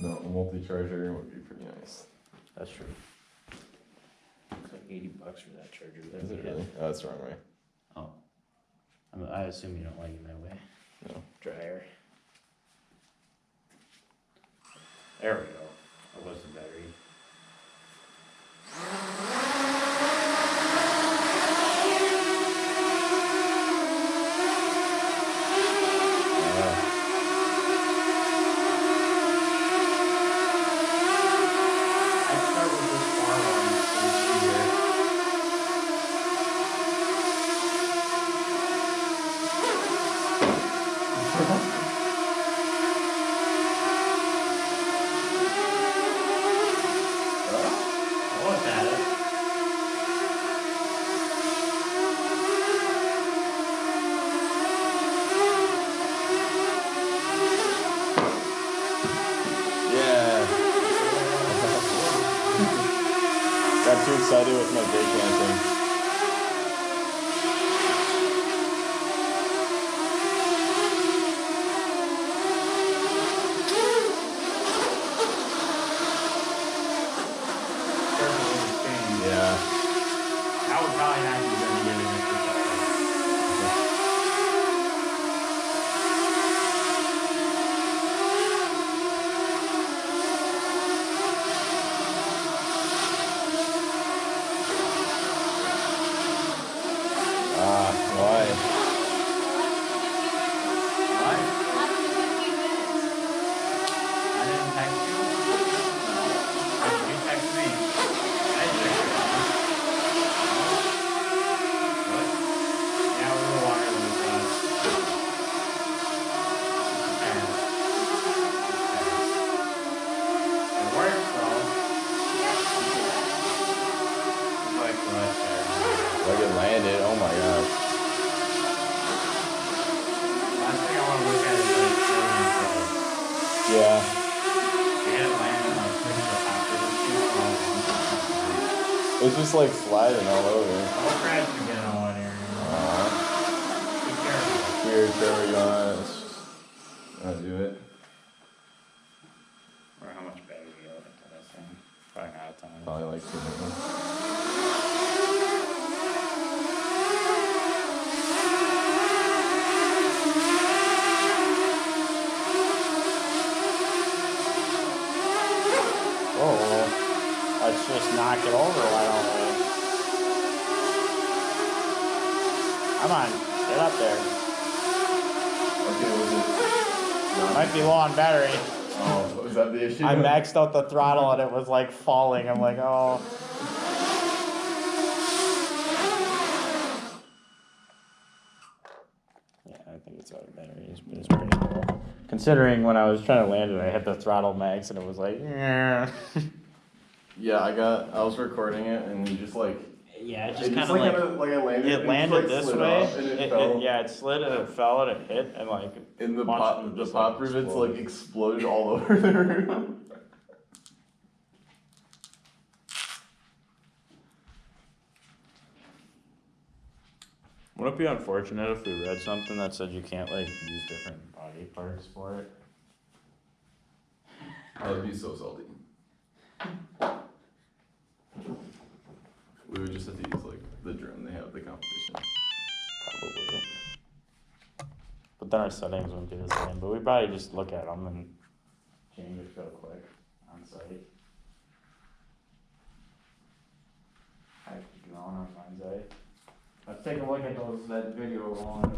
No, a multi-charger would be pretty nice. That's true. It's like $80 for that charger. Is it really? Oh, that's the wrong way. Oh. I assume you don't like it that way. No. Dryer. There we go. That was the battery. I'd start with this far one and see here. I'll look at it. Yeah. Got too excited with my brake dancing. Yeah. I would probably not be going to get it for Why? What? I didn't text you. You text me. I text you. What? Yeah, we were wireless. It works though. It's like what there. Like it landed. Oh my gosh. Last thing I want to look at is like floating stuff. Yeah. You had it land and like push the top of the shoe. It's just like sliding all over. Don't crash again on one area. Be careful. Weird, there we go. Let's just do it. Or how much battery you have into this thing? Probably not a ton. Probably like 2 minutes. Oh, let's just knock it over, why don't we? Come on, get up there. Okay, was it? Might be low on battery. Oh, was that the issue? I maxed out the throttle and it was like falling. I'm like, oh. Yeah, I think it's out of batteries, but it's pretty cool. Considering when I was trying to land it, I hit the throttle max and it was like, yeah. Yeah, I was recording it and you just like. Yeah, it It just just kind of like. like it landed. It landed just, like, this slid way. off and it fell. Yeah, it slid and it fell and it hit and like. And the bunch of them the just, pop like, rivets exploded. like exploded all over the room. Would it be unfortunate if we read something that said you can't like use different body parts for it? That would be so salty. We would just have to use like the drone they have the competition. Probably. But then our settings wouldn't be the same. But we probably just look at them and change it real quick on site. I keep going on mine's eye. Let's take a look at that video on.